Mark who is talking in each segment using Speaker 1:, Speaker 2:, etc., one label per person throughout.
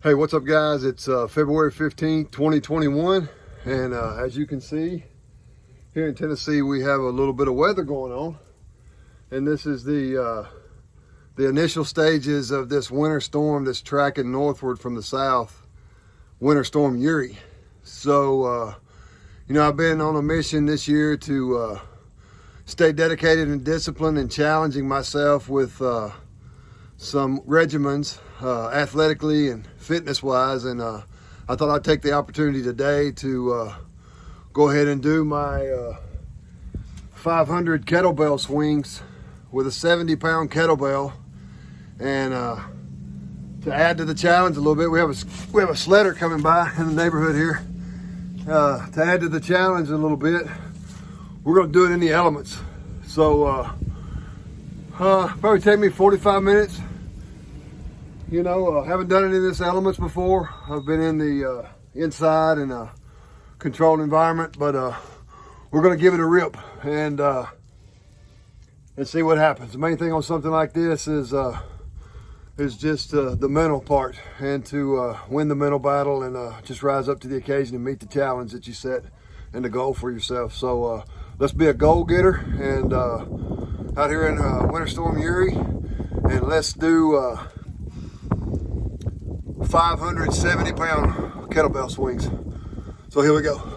Speaker 1: Hey, what's up guys? It's February 15th, 2021, and as you can see, here in Tennessee we have a little bit of weather going on, and this is the initial stages of this winter storm that's tracking northward from the south, Winter Storm Uri. So, I've been on a mission this year to stay dedicated and disciplined and challenging myself with some regimens, athletically and fitness wise, and I thought I'd take the opportunity today to go ahead and do my 500 kettlebell swings with a 70-pound kettlebell. And to add to the challenge a little bit, we have a sledder coming by in the neighborhood here. To add to the challenge a little bit, we're going to do it in the elements. So probably take me 45 minutes. Haven't done any of this elements before. I've been in the inside in a controlled environment, but we're going to give it a rip and see what happens. The main thing on something like this is just the mental part, and to win the mental battle and just rise up to the occasion and meet the challenge that you set and the goal for yourself. So let's be a goal getter and out here in Winter Storm Uri, and let's do 570-pound kettlebell swings. So here we go.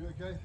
Speaker 1: You okay?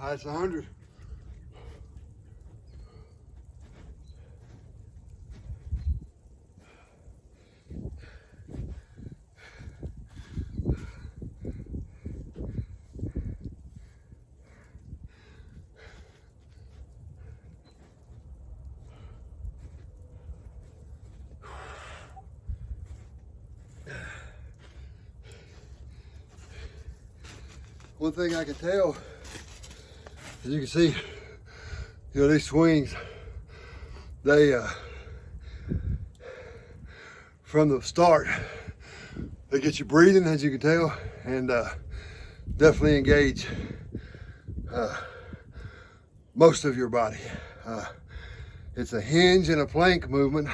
Speaker 1: That's 100. One thing I can tell, as you can see, these swings, they, from the start, they get you breathing, as you can tell, and definitely engage most of your body. It's a hinge and a plank movement,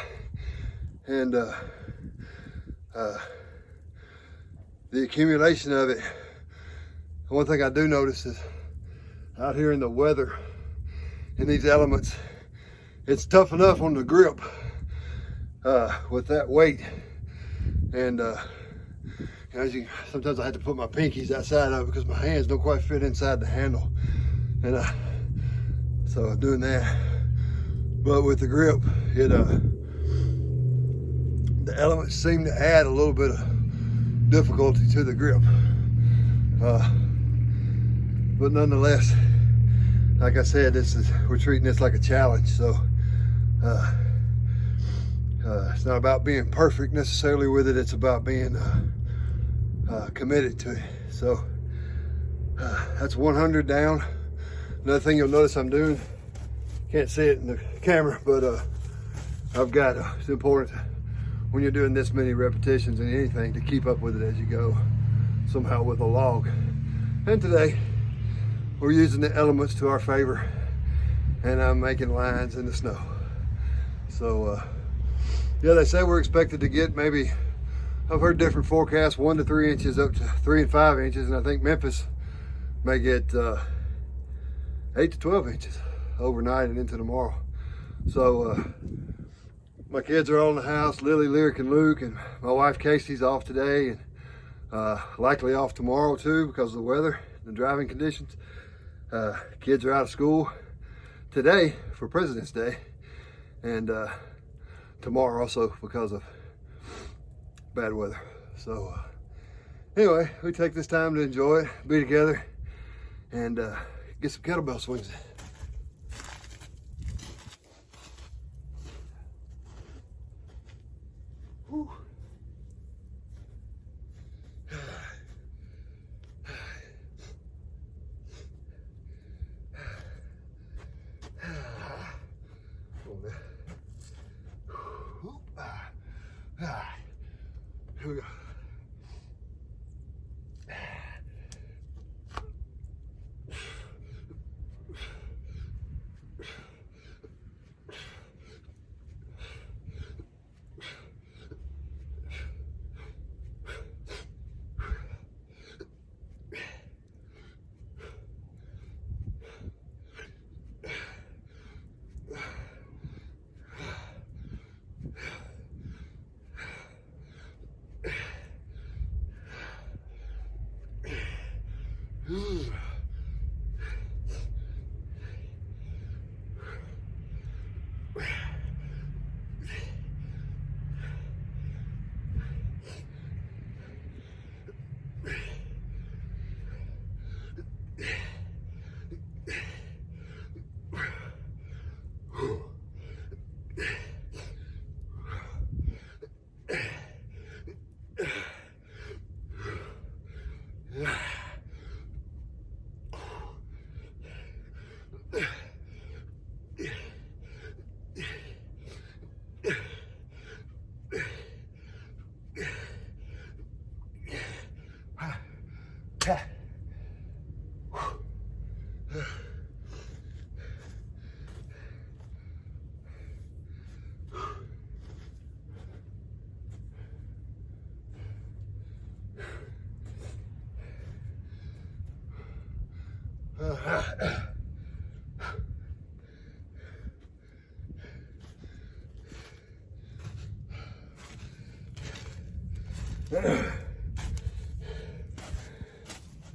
Speaker 1: and the accumulation of it. One thing I do notice is out here in the weather, in these elements, it's tough enough on the grip with that weight. And sometimes I have to put my pinkies outside of it because my hands don't quite fit inside the handle. And so I'm doing that. But with the grip, the elements seem to add a little bit of difficulty to the grip. But nonetheless, like I said, we're treating this like a challenge. So it's not about being perfect necessarily with it. It's about being committed to it. So that's 100 down. Another thing you'll notice I'm doing, can't see it in the camera, but I've got, it's important when you're doing this many repetitions in anything to keep up with it as you go, somehow with a log. And today, we're using the elements to our favor, and I'm making lines in the snow. So, yeah, they say we're expected to get maybe, I've heard different forecasts, 1 to 3 inches up to 3 and 5 inches, and I think Memphis may get 8 to 12 inches overnight and into tomorrow. So, my kids are all in the house, Lily, Lyric, and Luke, and my wife Casey's off today, and likely off tomorrow too because of the weather, the driving conditions. Kids are out of school today for President's Day, and tomorrow also because of bad weather. So anyway, we take this time to enjoy it, be together, and get some kettlebell swings in. Whew. Here we go.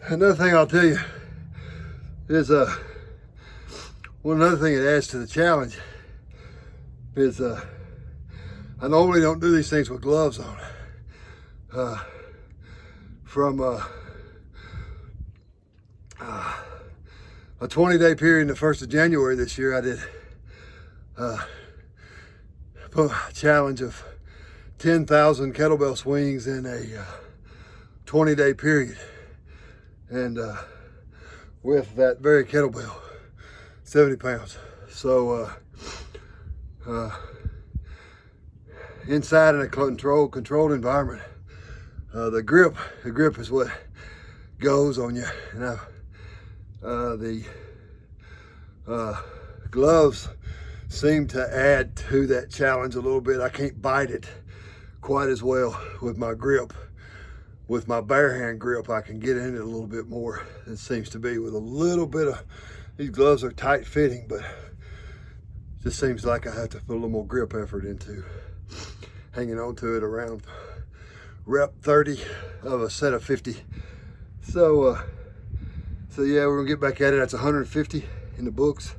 Speaker 1: Another thing I'll tell you is another thing that adds to the challenge is I normally don't do these things with gloves on. From a 20-day period in the 1st of January this year, I did a challenge of 10,000 kettlebell swings in a 20-day period. And with that very kettlebell, 70 pounds. So inside in a controlled environment, the grip is what goes on you. Now, the gloves seem to add to that challenge a little bit. I can't bite it quite as well with my grip. With my bare hand grip, I can get in it a little bit more. It seems to be with a little bit of, these gloves are tight fitting, but it just seems like I have to put a little more grip effort into hanging on to it around rep 30 of a set of 50. So yeah, we're gonna get back at it. That's 150 in the books.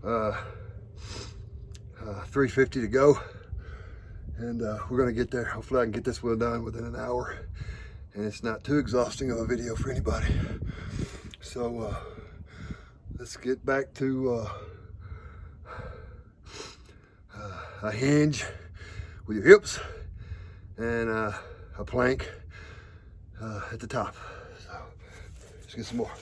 Speaker 1: 350 to go. And we're gonna get there. Hopefully I can get this well done within an hour. And it's not too exhausting of a video for anybody. So let's get back to a hinge with your hips and a plank at the top. So let's get some more.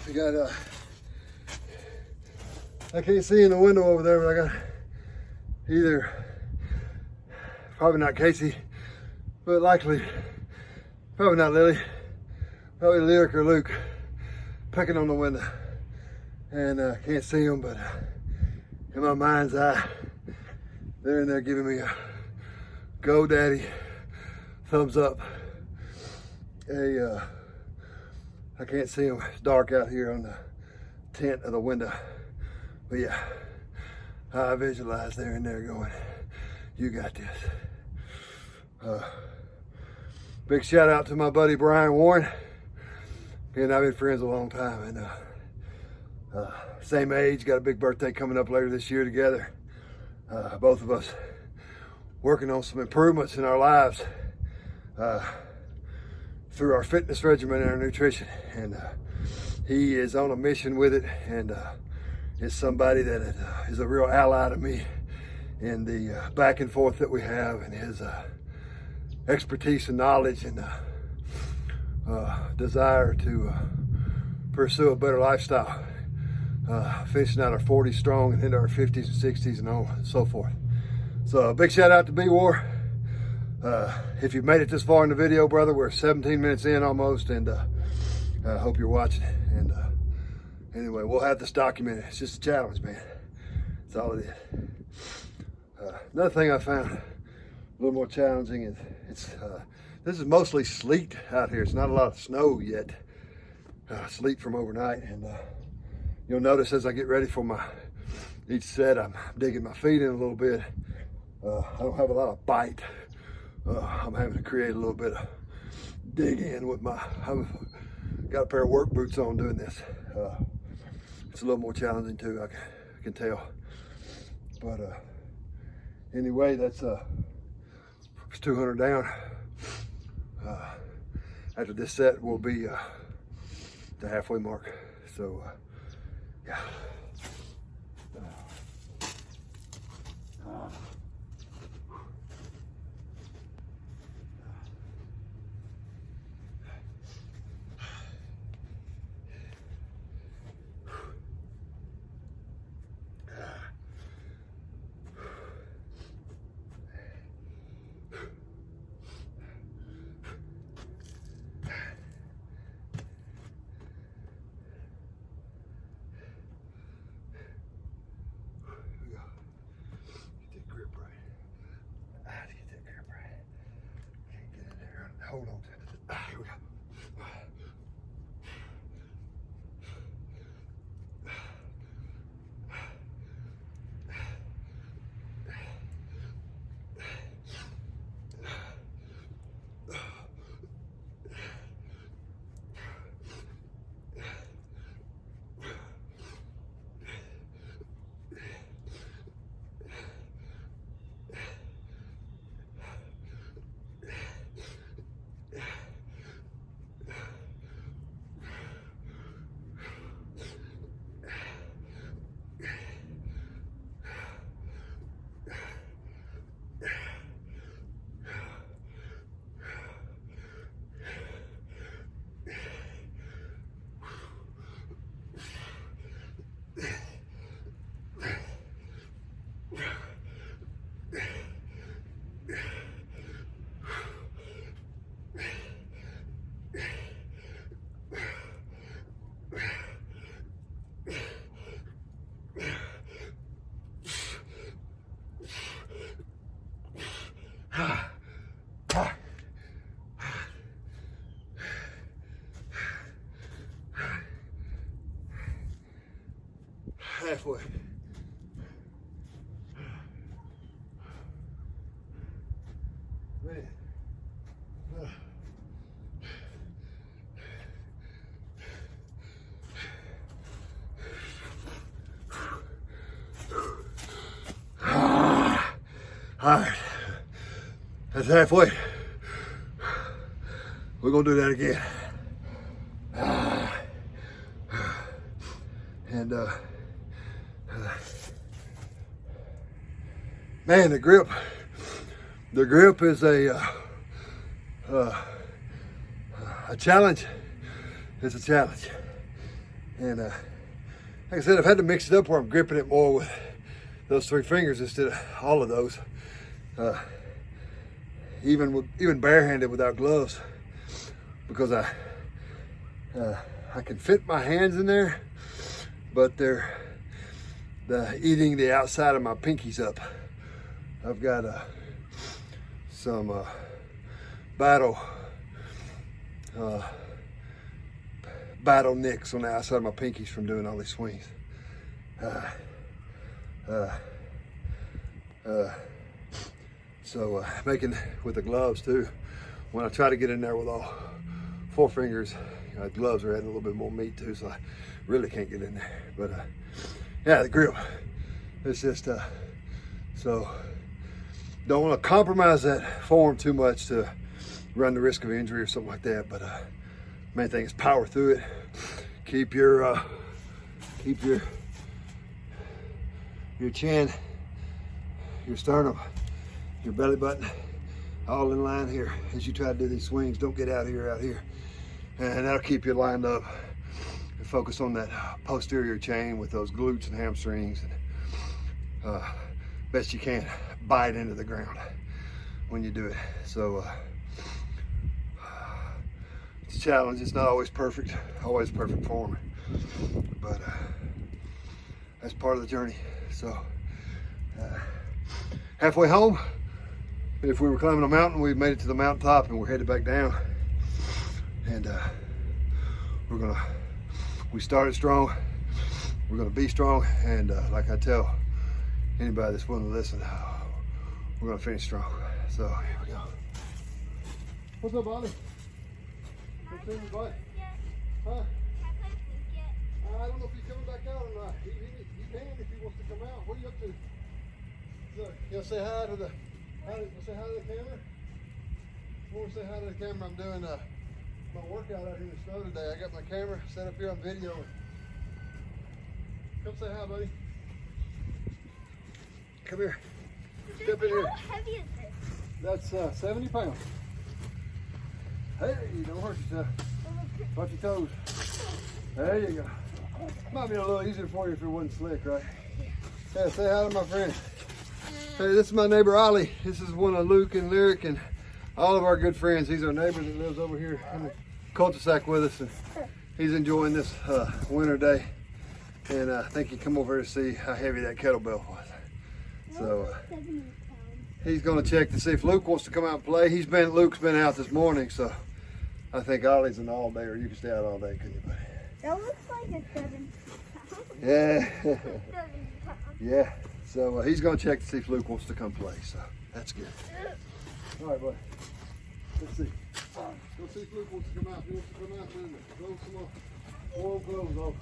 Speaker 1: I got I can't see in the window over there, but I got either, probably not Casey, but likely, probably not Lily, probably Lyric or Luke, pecking on the window. And can't see them, but in my mind's eye, they're in there giving me a go daddy thumbs up. I can't see them. It's dark out here on the tent of the window. But yeah, I visualize they're in there going, you got this. Big shout out to my buddy Brian Warren. He and I've been friends a long time, and same age, got a big birthday coming up later this year together. Both of us working on some improvements in our lives through our fitness regimen and our nutrition. And he is on a mission with it, and is somebody that is a real ally to me in the back and forth that we have, and his expertise and knowledge and desire to pursue a better lifestyle, finishing out our 40s strong and into our 50s and 60s and on and so forth. So a big shout out to B-War. If you've made it this far in the video, brother, we're 17 minutes in almost, and I hope you're watching. And anyway, we'll have this documented. It's just a challenge, man. That's all it is. Another thing I found a little more challenging is this is mostly sleet out here. It's not a lot of snow yet. Sleet from overnight, and you'll notice as I get ready for each set, I'm digging my feet in a little bit. I don't have a lot of bite. I'm having to create a little bit of dig in with I've got a pair of work boots on doing this. It's a little more challenging too, I can tell. But anyway, that's it's 200 down. After this set, we'll be the halfway mark. So yeah. Hold on to it. Here we go. Halfway. Man. All right, that's halfway. We're gonna do that again. And man, the grip is a challenge. It's a challenge. And like I said, I've had to mix it up where I'm gripping it more with those 3 fingers instead of all of those. Even barehanded without gloves, because I can fit my hands in there, but they're eating the outside of my pinkies up. I've got some battle nicks on the outside of my pinkies from doing all these swings. So making with the gloves too when I try to get in there with all 4 fingers, you know, gloves are adding a little bit more meat too, so I really can't get in there. But yeah, the grip, it's just, so don't want to compromise that form too much to run the risk of injury or something like that. But main thing is power through it. Keep your chin, your sternum, your belly button all in line here as you try to do these swings. Don't get out here, and that'll keep you lined up and focus on that posterior chain with those glutes and hamstrings, and best you can bite into the ground when you do it. So it's a challenge. It's not always perfect form, but that's part of the journey. So halfway home, if we were climbing a mountain, we made it to the mountaintop and we're headed back down. And we started strong, we're gonna be strong, and like I tell anybody that's willing to listen, we're gonna finish strong. So here we go. What's up, Ollie? What's in your butt? Huh? I don't know if he's coming back out or not. He can if he wants to come out. What are you up to? Look, you'll say hi to the camera? I want to say hi to the camera. I'm doing my workout out here in the snow today. I got my camera set up here on video. Come say hi, buddy. Come here. Step in here.
Speaker 2: How heavy is this?
Speaker 1: That's 70 pounds. Hey, don't hurt yourself. Watch your toes. There you go. Might be a little easier for you if it wasn't slick, right? Yeah, say hi to my friend. Hey, this is my neighbor Ollie. This is one of Luke and Lyric and all of our good friends. He's our neighbor that lives over here in the cul-de-sac with us, and he's enjoying this winter day. And I think he come over here to see how heavy that kettlebell was. So he's gonna check to see if Luke wants to come out and play. Luke's been out this morning, so I think Ollie's an all day, or you can stay out all day, couldn't you, buddy?
Speaker 2: That looks like a 7 pound.
Speaker 1: Yeah.
Speaker 2: 7 pounds.
Speaker 1: Yeah. So he's gonna check to see if Luke wants to come play. So that's good. All right, buddy. Let's see. Let's see if Luke wants to come out. If he wants to come out, then throw some warm clothes on.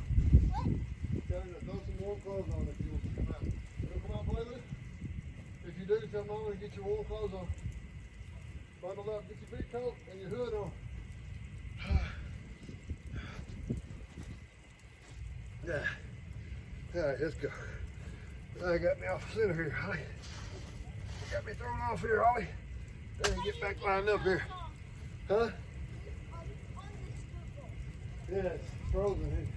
Speaker 1: Throw some warm clothes on if he wants to come out. You wanna come out and play with it? If you do, tell Mama to get your warm clothes on. Bundle up, get your big coat and your hood on. Yeah. All right, let's go. I got me off center here, Ollie. Got me thrown off here, Ollie. Then get back lined up here. Huh? Yeah, it's frozen here.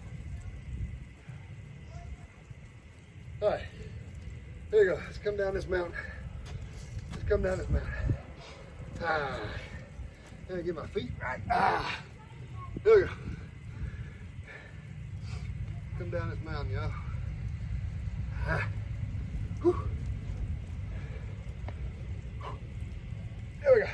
Speaker 1: All right, here you go. Let's come down this mountain. Let's come down this mountain. Let me get my feet right. There we go. Come down this mountain, y'all. There we go.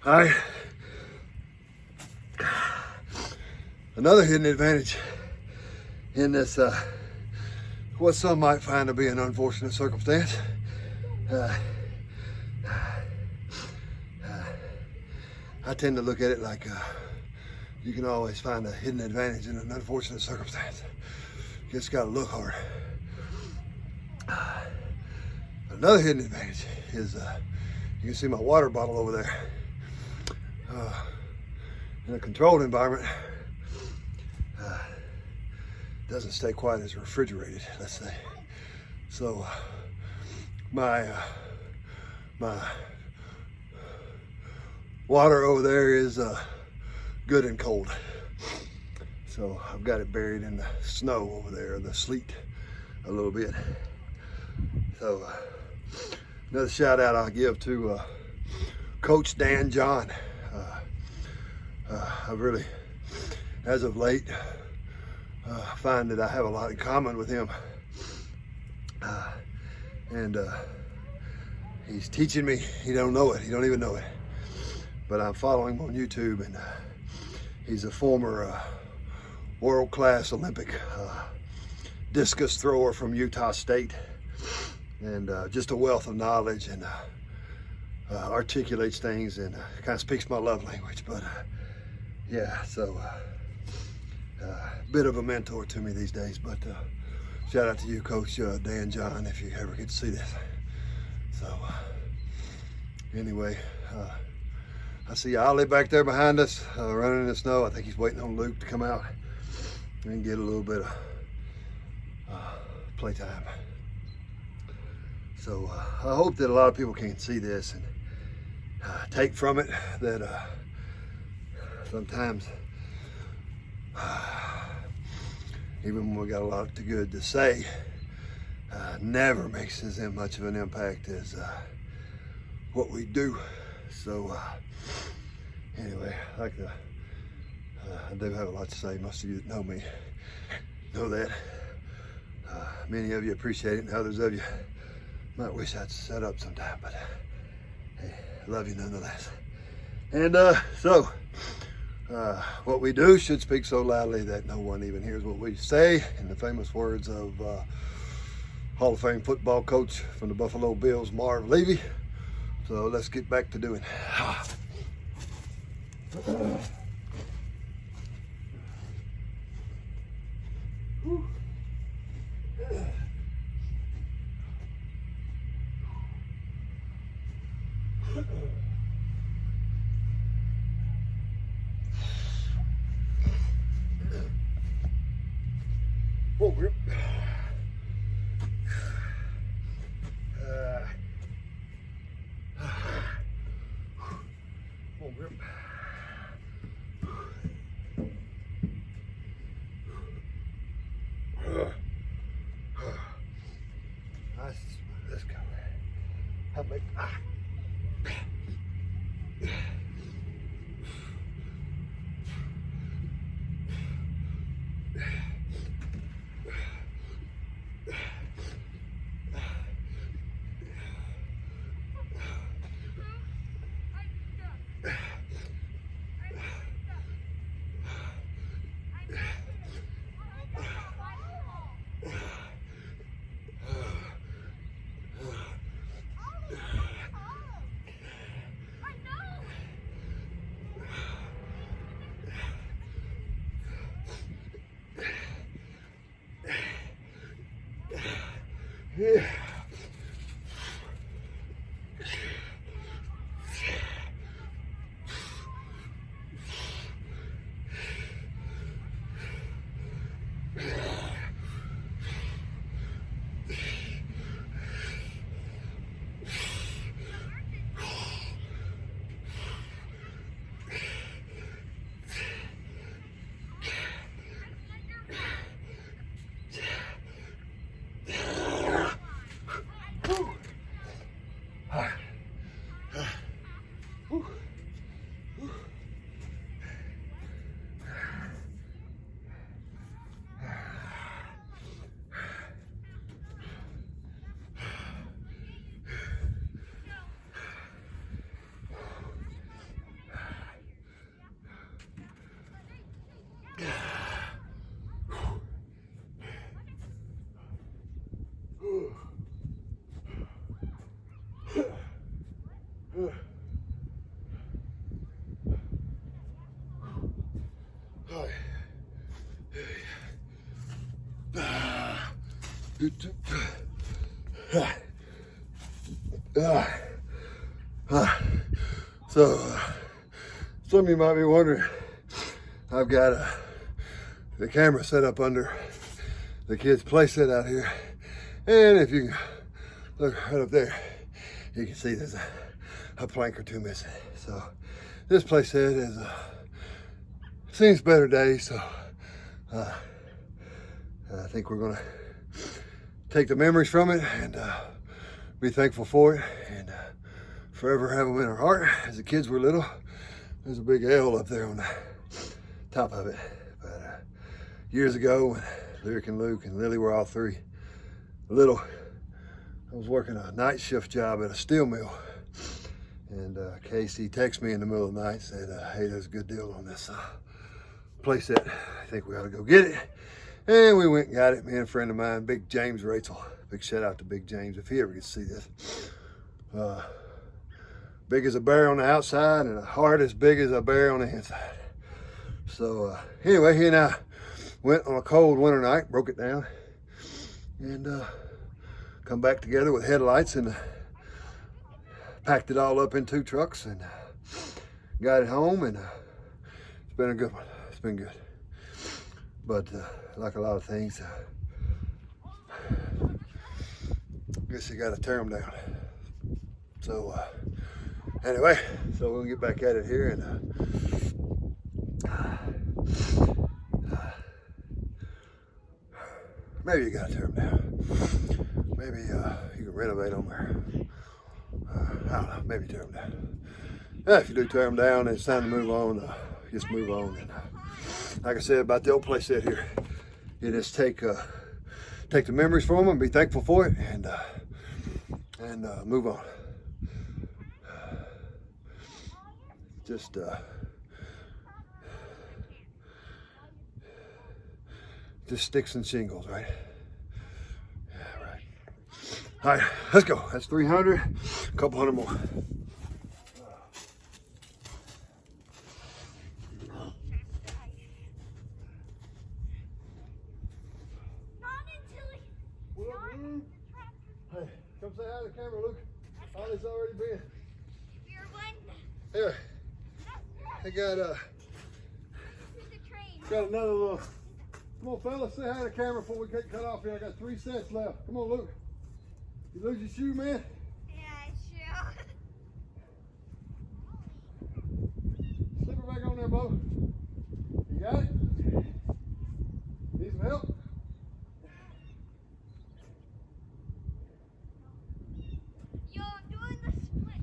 Speaker 1: All right. Another hidden advantage in this, what some might find to be an unfortunate circumstance. I tend to look at it like you can always find a hidden advantage in an unfortunate circumstance. You just gotta look hard. Another hidden advantage is you can see my water bottle over there. In a controlled environment, doesn't stay quite as refrigerated, let's say. So my water over there is good and cold. So I've got it buried in the snow over there, the sleet a little bit. So another shout out I'll give to Coach Dan John. I've really, as of late, find that I have a lot in common with him. And he's teaching me. He don't know it. He don't even know it. But I'm following him on YouTube, and he's a former world-class Olympic discus thrower from Utah State, and just a wealth of knowledge, and articulates things, and kind of speaks my love language. But yeah, so bit of a mentor to me these days. But shout out to you, Coach Dan John, if you ever get to see this. So anyway, I see Ollie back there behind us, running in the snow. I think he's waiting on Luke to come out and get a little bit of playtime. So I hope that a lot of people can see this and take from it that sometimes, even when we got a lot of good to say, never makes as much of an impact as what we do. So anyway, I do have a lot to say. Most of you that know me know that. Many of you appreciate it, and others of you might wish I'd set up sometime, but hey, I love you nonetheless. And so what we do should speak so loudly that no one even hears what we say, in the famous words of Hall of Fame football coach from the Buffalo Bills, Marv Levy. So let's get back to doing full grip. Full grip. Nice. Let's go. How big? Yeah. All right. So, some of you might be wondering, I've got the camera set up under the kids' play set out here. And if you look right up there, you can see there's a plank or two missing. So this play set is seen better days. So I think we're gonna take the memories from it and be thankful for it, and forever have them in our heart. As the kids were little, there's a big L up there on the top of it. But years ago, when Lyric and Luke and Lily were all three little, I was working a night shift job at a steel mill, and Casey texted me in the middle of the night and said, hey, there's a good deal on this play set. I think we ought to go get it. And we went and got it. Me and a friend of mine, Big James Rachel. Big shout out to Big James if he ever gets to see this. Big as a bear on the outside and a heart as big as a bear on the inside. So anyway, he and I went on a cold winter night, broke it down, and come back together with headlights and packed it all up in 2 trucks and got it home, and it's been a good one. It's been good. But like a lot of things, I guess you got to tear them down. So anyway, so we'll get back at it here, and maybe you got to tear them down. Maybe you can renovate them, or I don't know, maybe tear them down. If you do tear them down, it's time to move on. Just move on. And like I said about the old place set here, you just take the memories from them and be thankful for it, and move on. Just sticks and shingles, right? Yeah, right. All right, let's go. That's 300, a couple hundred more. Hey, come say hi to the camera, Luke. Ollie's already been.
Speaker 2: You're one.
Speaker 1: Here, I got another little. Come on, fellas, say hi to the camera before we get cut off here. I got 3 sets left. Come on, Luke. You lose your shoe, man?
Speaker 2: Yeah, sure.
Speaker 1: Slip her back on there, Bo. You got it? Need some help?
Speaker 2: Yo, I'm doing the split.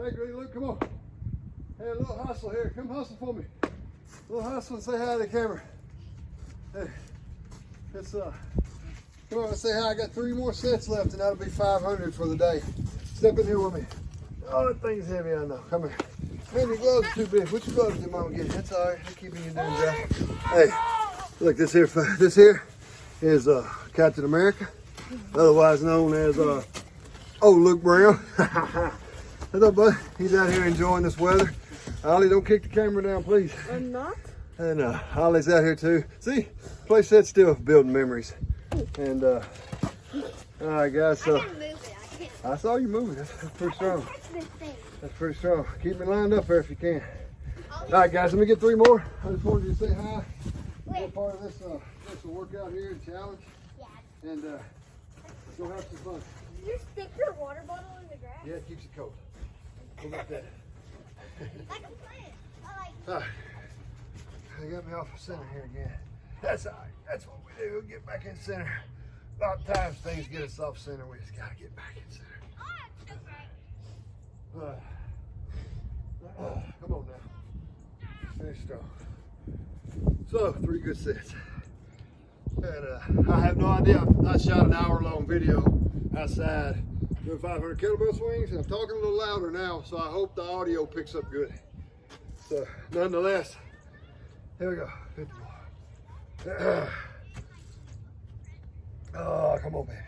Speaker 1: Hey, Green Luke, come on. Hey, a little hustle here. Come hustle for me. A little hustle and say hi to the camera. Hey, it's come on and say hi. I got 3 more sets left, and that'll be 500 for the day. Step in here with me. Oh, that thing's heavy, I know. Come here. Man, your gloves are too big. What your gloves did Mama get you? That's all right. They're keeping you doing job. Hey, look, this here is Captain America, otherwise known as Luke Brown. What's up, bud? He's out here enjoying this weather. Ollie, don't kick the camera down, please.
Speaker 2: I'm not.
Speaker 1: And Ollie's out here too. See, place set's still building memories. And all right, guys. So
Speaker 2: I can move it. I can't.
Speaker 1: I saw you moving. That's pretty strong.
Speaker 2: Touch this thing.
Speaker 1: That's pretty strong. Keep me lined up there if you can. All right, guys. Let me get 3 more. I just wanted you to say hi. Be a part of this workout here and challenge.
Speaker 2: Yeah.
Speaker 1: And go have some fun.
Speaker 2: Did you stick your water bottle in the grass?
Speaker 1: Yeah, it keeps it cold. Go like that.
Speaker 2: I can play it. I like.
Speaker 1: All right. They got me off the center here again. That's all right. That's what we do. We'll get back in center. A lot of times things get us off center. We just got to get back in center.
Speaker 2: Oh, okay.
Speaker 1: Come on now. Finish strong. So, 3 good sets. And I have no idea. I shot an hour-long video outside doing 500 kettlebell swings, and I'm talking a little louder now, so I hope the audio picks up good. So, nonetheless, here we go. 50 more. Oh, come on, baby.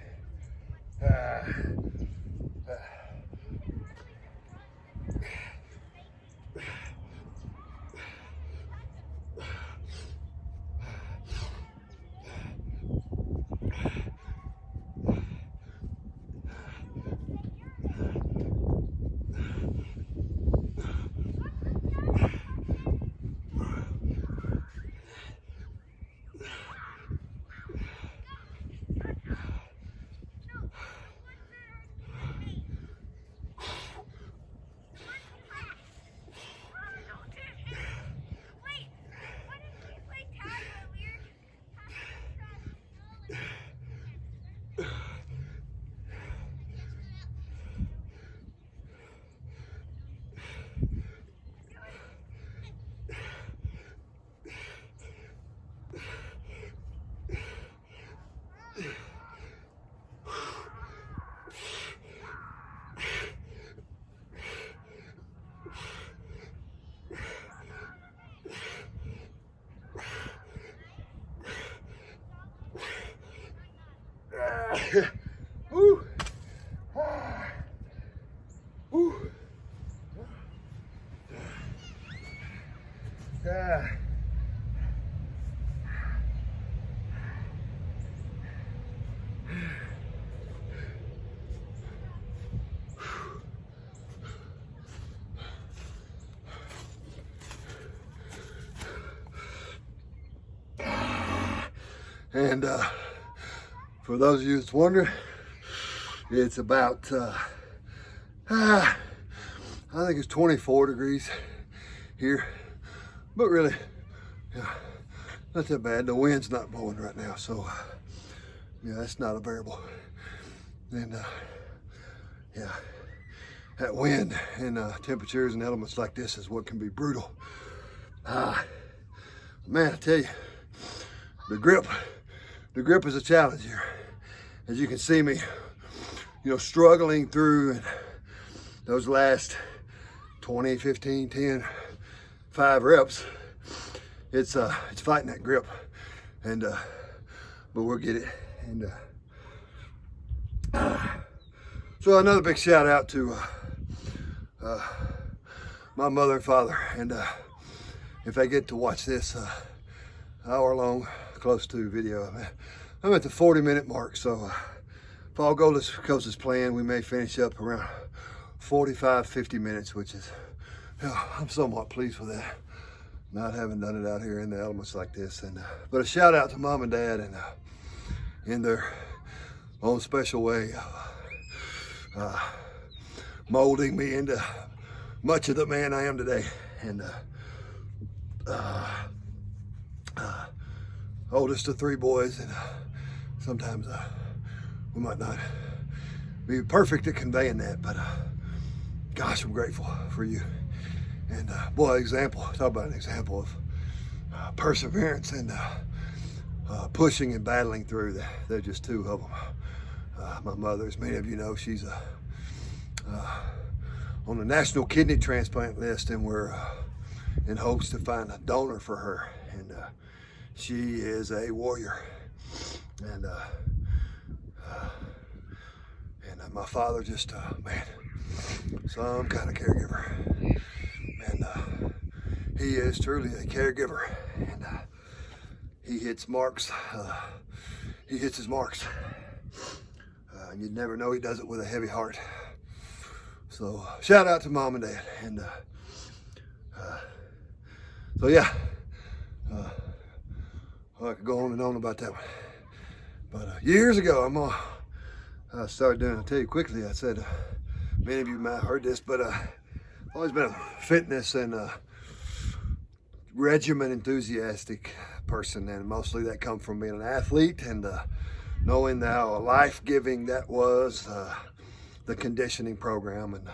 Speaker 1: Woo. Ah. Woo. Ah. And for those of you that's wondering, it's about, I think it's 24 degrees here, but really, yeah, not that bad. The wind's not blowing right now, so yeah, that's not a variable. And yeah, that wind and temperatures and elements like this is what can be brutal. Man, I tell you, the grip is a challenge here. As you can see me, struggling through those last 20, 15, 10, 5 reps. It's fighting that grip, and but we'll get it. And so another big shout out to my mother and father, and if they get to watch this hour-long, close to video, I'm at the 40-minute mark, so if all goes as planned, we may finish up around 45, 50 minutes, which is, I'm somewhat pleased with that. Not having done it out here in the elements like this, and but a shout out to mom and dad, and in their own special way, molding me into much of the man I am today. And oldest of 3 boys, and sometimes we might not be perfect at conveying that, but gosh, I'm grateful for you. And boy, talk about an example of perseverance and pushing and battling through. They're just 2 of them. My mother, as many of you know, she's on the national kidney transplant list, and we're in hopes to find a donor for her. And she is a warrior. And my father just, man, some kind of caregiver. And he is truly a caregiver. And he hits marks. He hits his marks. And you'd never know he does it with a heavy heart. So shout out to mom and dad. And so yeah, I could go on and on about that one. But years ago, I started doing, I'll tell you quickly, I said, many of you might have heard this, but I've always been a fitness and regimen enthusiastic person, and mostly that come from being an athlete and knowing how life-giving that was, the conditioning program and the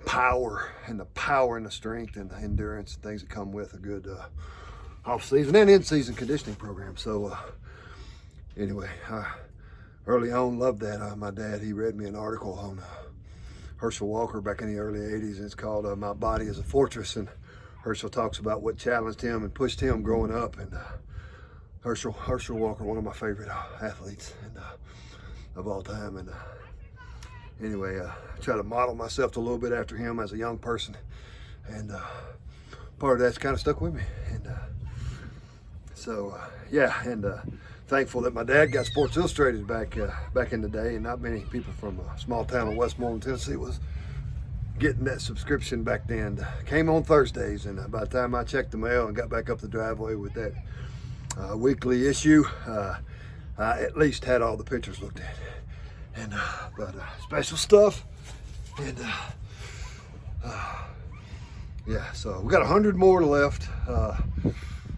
Speaker 1: power and the strength and the endurance and things that come with a good off-season and in-season conditioning program. So anyway, early on loved that. My dad, he read me an article on Herschel Walker back in the early 80s, and it's called My Body is a Fortress, and Herschel talks about what challenged him and pushed him growing up. And Herschel Walker, one of my favorite athletes and of all time. And anyway, I try to model myself a little bit after him as a young person, and part of that's kind of stuck with me. And so yeah, and thankful that my dad got Sports Illustrated back in the day, and not many people from a small town in Westmoreland, Tennessee was getting that subscription back then. Came on Thursdays, and by the time I checked the mail and got back up the driveway with that weekly issue, I at least had all the pictures looked at. And but special stuff. And yeah, so we got 100 more left.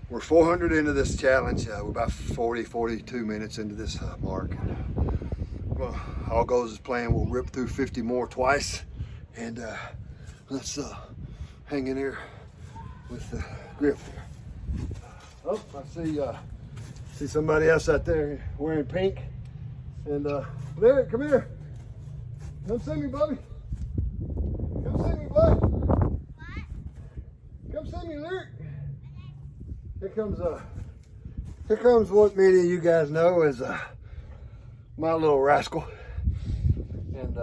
Speaker 1: We're 400 into this challenge. We're about 42 minutes into this mark. Well, all goes as planned. We'll rip through 50 more twice. And let's hang in there with the grip there. Oh, I see somebody else out there wearing pink. And Lyric, come here. Come see me, Bobby. Come see me, bud.
Speaker 2: What?
Speaker 1: Come see me, Lyric. Here comes what many of you guys know as my little rascal. And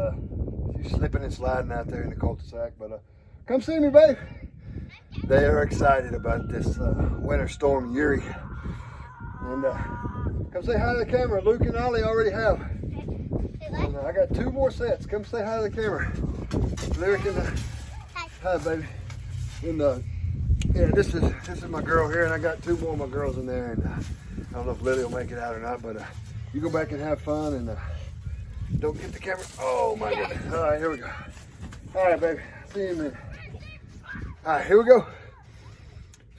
Speaker 1: she's slipping and sliding out there in the cul-de-sac. But come see me, babe. They are excited about this winter storm Uri. And come say hi to the camera. Luke and Ollie already have. And I got 2 more sets. Come say hi to the camera. Lyric and hi, baby. And yeah, this is my girl here, and I got 2 more of my girls in there. And I don't know if Lily will make it out or not, but you go back and have fun, and don't get the camera. Oh my goodness. All right, here we go. All right, baby. See you in a minute. All right, here we go.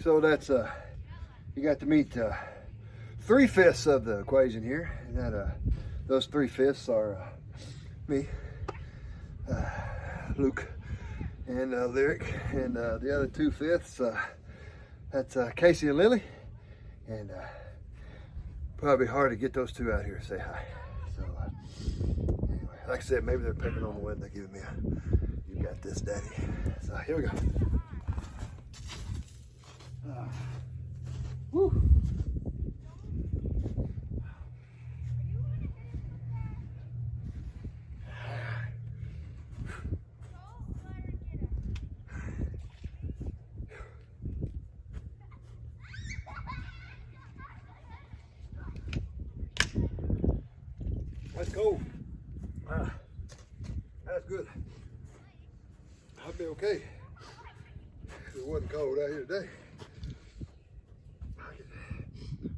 Speaker 1: So that's you got to meet 3/5 of the equation here, and that those 3/5 are me, Luke, and Lyric, and the other 2/5 that's Casey and Lily, and probably hard to get those 2 out here to say hi. So anyway, like I said, maybe they're picking on the one they're giving me you got this, daddy. So here we go. Woo. That's cold. That's good. I'd be okay if it wasn't cold out here today.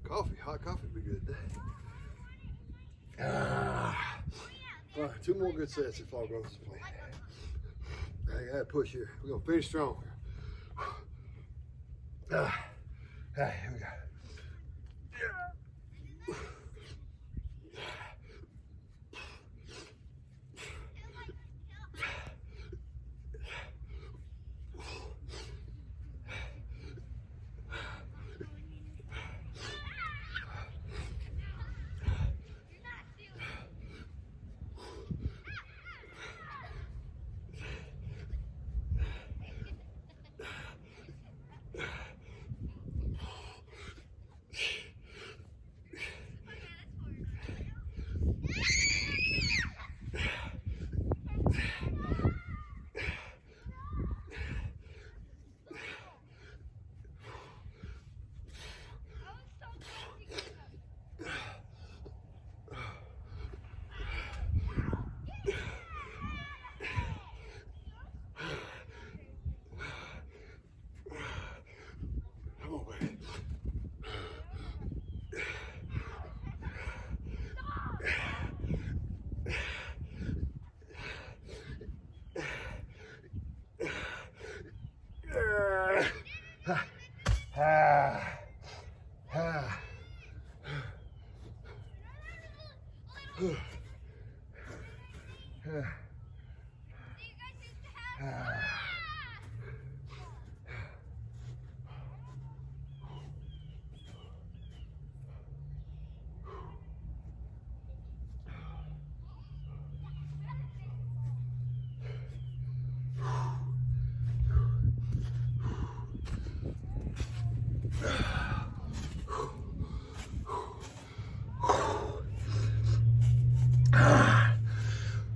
Speaker 1: Coffee, hot coffee would be good today. All right, 2 more good sets if all goes to plan. I gotta push here. We're gonna finish strong. All right, here we go.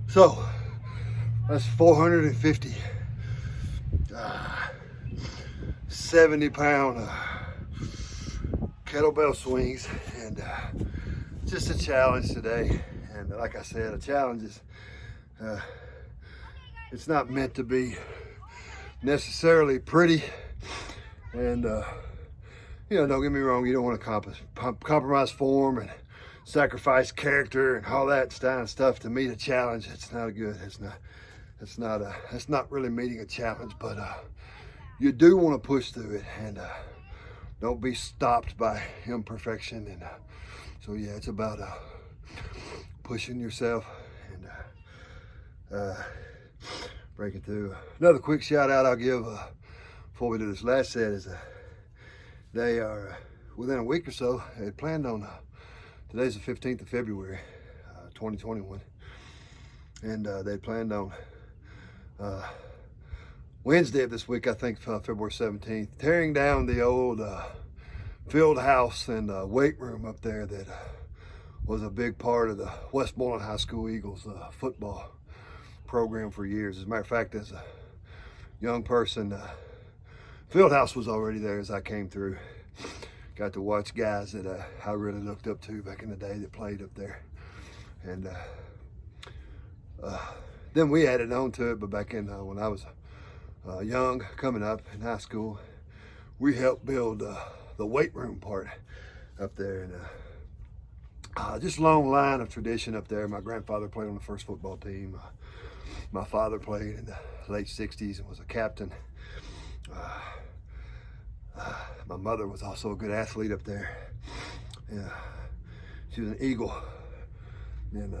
Speaker 1: So that's 450 70-pound kettlebell swings, and just a challenge today. And like I said, a challenge is it's not meant to be necessarily pretty, and you know, don't get me wrong, you don't want to compromise form and sacrifice character and all that kind of stuff to meet a challenge. It's not good. That's not really meeting a challenge, but you do want to push through it, and don't be stopped by imperfection. And so yeah, it's about pushing yourself and breaking through. Another quick shout out I'll give before we do this last set is they are within a week or so. They planned on today's the 15th of February, 2021, and they planned on Wednesday of this week, I think February 17th, tearing down the old field house and weight room up there that was a big part of the Westmoreland High School Eagles football program for years. As a matter of fact, as a young person, Fieldhouse was already there as I came through. Got to watch guys that I really looked up to back in the day that played up there. And then we added on to it, but back in when I was young, coming up in high school, we helped build the weight room part up there. And just a long line of tradition up there. My grandfather played on the first football team. My father played in the late 60s and was a captain. My mother was also a good athlete up there. She was an Eagle in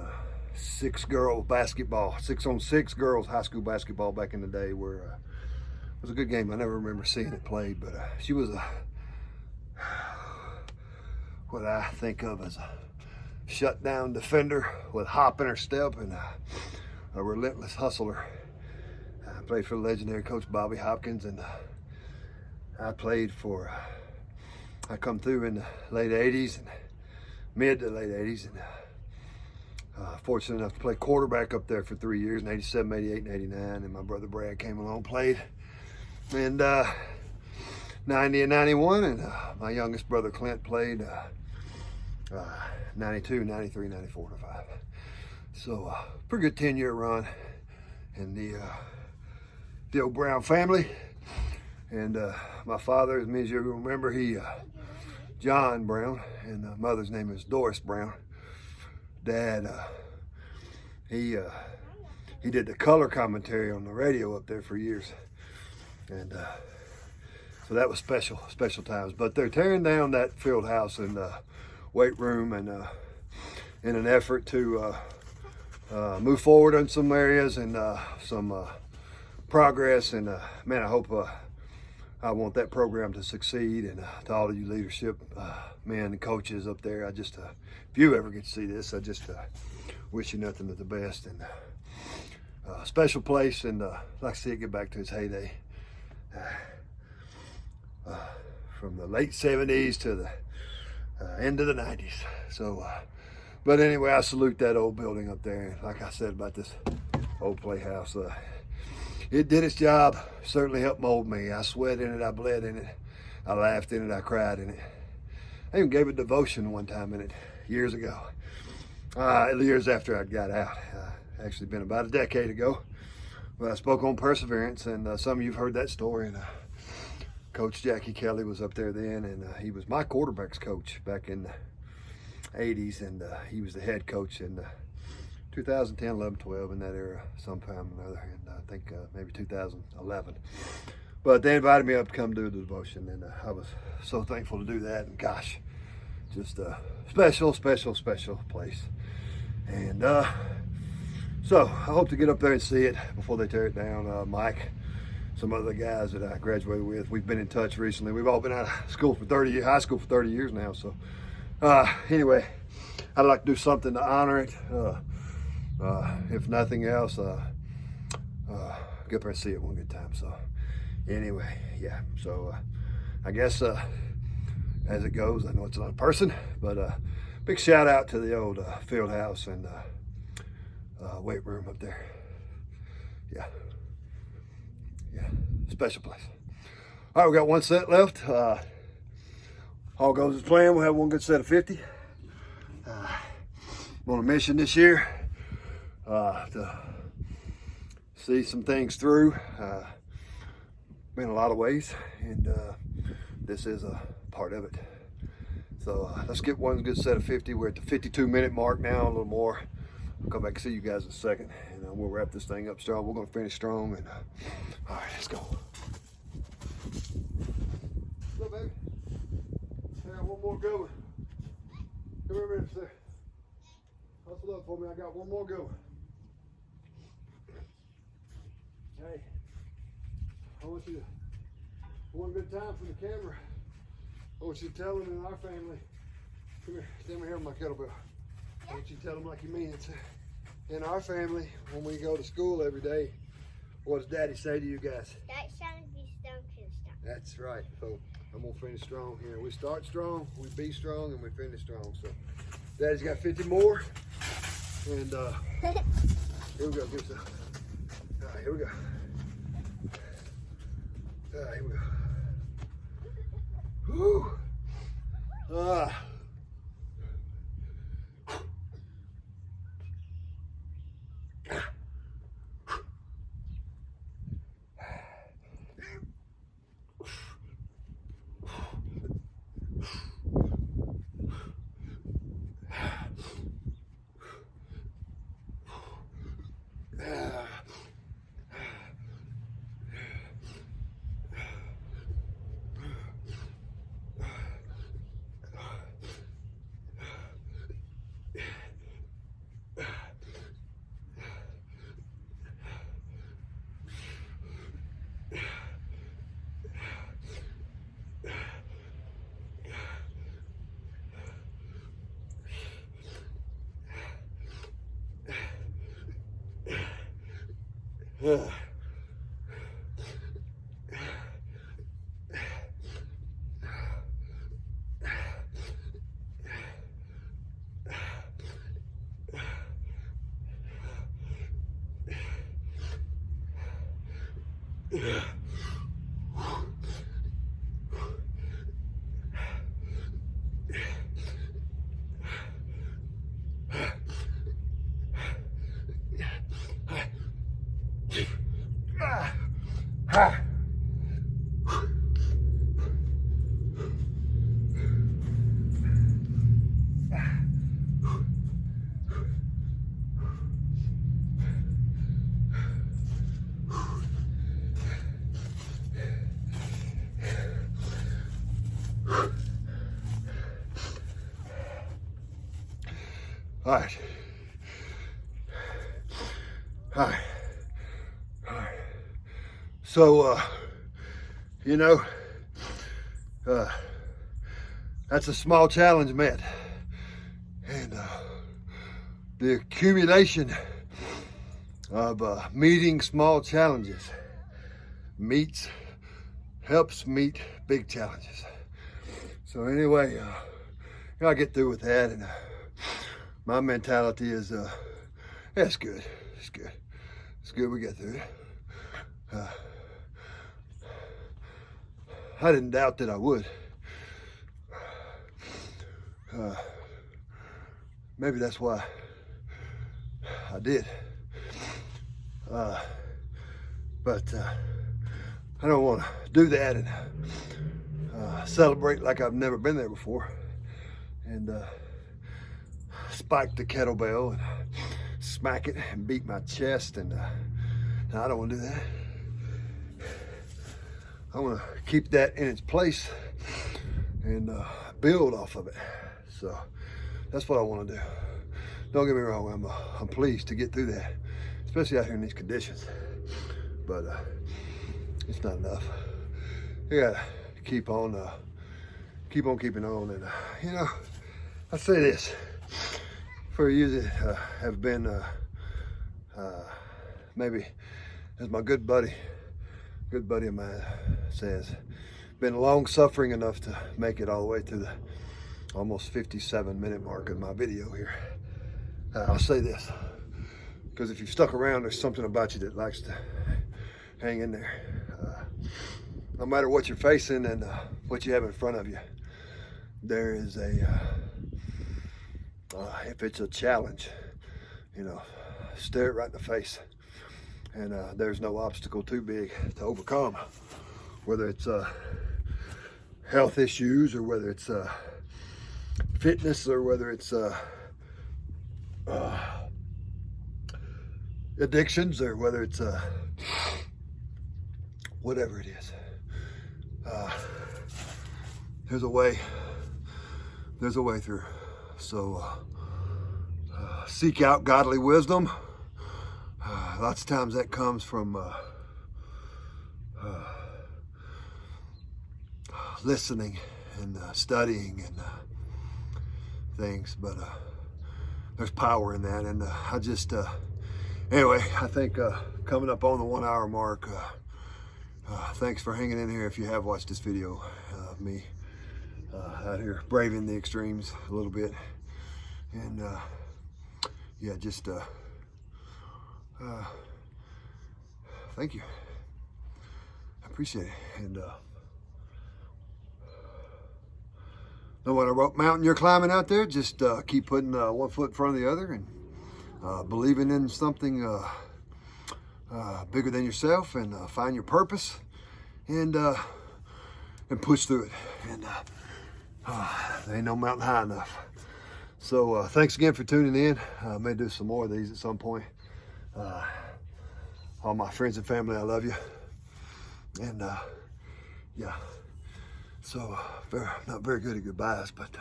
Speaker 1: 6-girl basketball, 6-on-6 girls high school basketball back in the day, where it was a good game. I never remember seeing it played, but she was what I think of as a shutdown defender with hop in her step and a relentless hustler. I played for the legendary coach Bobby Hopkins, and I come through in the late 80s and mid to late 80s, and fortunate enough to play quarterback up there for 3 years, in 87, 88, and 89. And my brother Brad came along, played, and 90 and 91, and my youngest brother Clint played 92, 93, 94, 95. So pretty good 10-year run in the old Brown family. And my father, as many as you remember, John Brown, and mother's name is Doris Brown. Dad, he did the color commentary on the radio up there for years, and so that was special times. But they're tearing down that field house and weight room, and in an effort to move forward in some areas and some progress. And man, I want that program to succeed, and to all of you leadership men and coaches up there, I just if you ever get to see this, I just wish you nothing but the best. And special place, and like to see it get back to its heyday, from the late 70s to the end of the 90s. So but anyway, I salute that old building up there. Like I said about this old playhouse, it did its job. Certainly helped mold me. I sweat in it, I bled in it, I laughed in it, I cried in it. I even gave a devotion one time in it years ago, years after I got out. Actually been about a decade ago. But I spoke on perseverance, and some of you've heard that story. And Coach Jackie Kelly was up there then, and he was my quarterback's coach back in the 80s, and he was the head coach in 2010, 11, 12, in that era sometime or another, and I think maybe 2011. But they invited me up to come do the devotion, and I was so thankful to do that. And gosh, just a special place. And so I hope to get up there and see it before they tear it down. Mike, some other guys that I graduated with, we've been in touch recently. We've all been out of school for high school for 30 years now. So anyway, I'd like to do something to honor it. If nothing else, get up there and see it one good time. So anyway, yeah. So I guess as it goes, I know it's not a person, but big shout out to the old field house and weight room up there. Yeah, special place. All right, we got one set left. All goes as planned. We'll have one good set of 50. I'm on a mission this year to see some things through in a lot of ways, and this is a part of it. So let's get one good set of 50. We're at the 52-minute mark now, a little more. I'll come back and see you guys in a second, and we'll wrap this thing up strong. We're going to finish strong, and all right, let's go. Go, baby. Yeah, one more good one. Come here a minute, sir. Hustle up for me. I got one more good one. Hey, I want you to, one good time for the camera, I want you to tell them in our family, come here, stand right here with my kettlebell. I want you to tell them like you mean it. In our family, when we go to school every day, what does Daddy say to you guys?
Speaker 2: That sounds be strong to stop.
Speaker 1: That's right. So I'm gonna finish strong here. We start strong, we be strong, and we finish strong. So Daddy's got 50 more. And here we go. Give us a, all right, here we go. All right, here we go. Whew. All right. All right. All right. So, you know, that's a small challenge met. And the accumulation of meeting small challenges helps meet big challenges. So anyway, I'll get through with that. And my mentality is, yeah, it's good. It's good. It's good we get through it. I didn't doubt that I would. Maybe that's why I did. But I don't want to do that and celebrate like I've never been there before. And spike the kettlebell and smack it and beat my chest, and I don't want to do that. I want to keep that in its place and build off of it. So that's what I want to do. Don't get me wrong, I'm pleased to get through that, especially out here in these conditions. But it's not enough. You gotta keep on keeping on. And you know, I say this for you that have been maybe, as my good buddy of mine says, been long suffering enough to make it all the way to the almost 57-minute mark of my video here. I'll say this, because if you've stuck around, there's something about you that likes to hang in there. No matter what you're facing and what you have in front of you, there is if it's a challenge, you know, stare it right in the face. And there's no obstacle too big to overcome, whether it's health issues or whether it's fitness or whether it's addictions or whether it's whatever it is. There's a way through. So seek out godly wisdom. Lots of times that comes from listening and studying and things, but there's power in that. And I just anyway, I think coming up on the 1 hour mark, thanks for hanging in here. If you have watched this video of me out here braving the extremes a little bit, And yeah, just thank you. I appreciate it. And no matter what mountain you're climbing out there, just keep putting one foot in front of the other, and believing in something bigger than yourself, and find your purpose, and push through it. And there ain't no mountain high enough. So thanks again for tuning in. I may do some more of these at some point. All my friends and family, I love you. And yeah, so not very good at goodbyes, but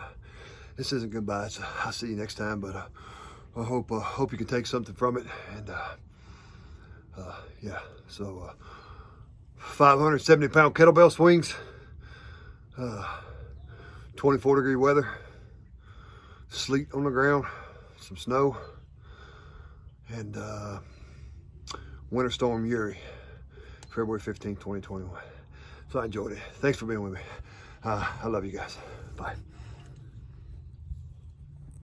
Speaker 1: this isn't goodbyes. I'll see you next time, but I hope you can take something from it. And yeah, so 570-pound kettlebell swings, 24-degree weather, sleet on the ground, some snow, and Winter Storm Uri, February 15, 2021. So I enjoyed it. Thanks for being with me. I love you guys. Bye.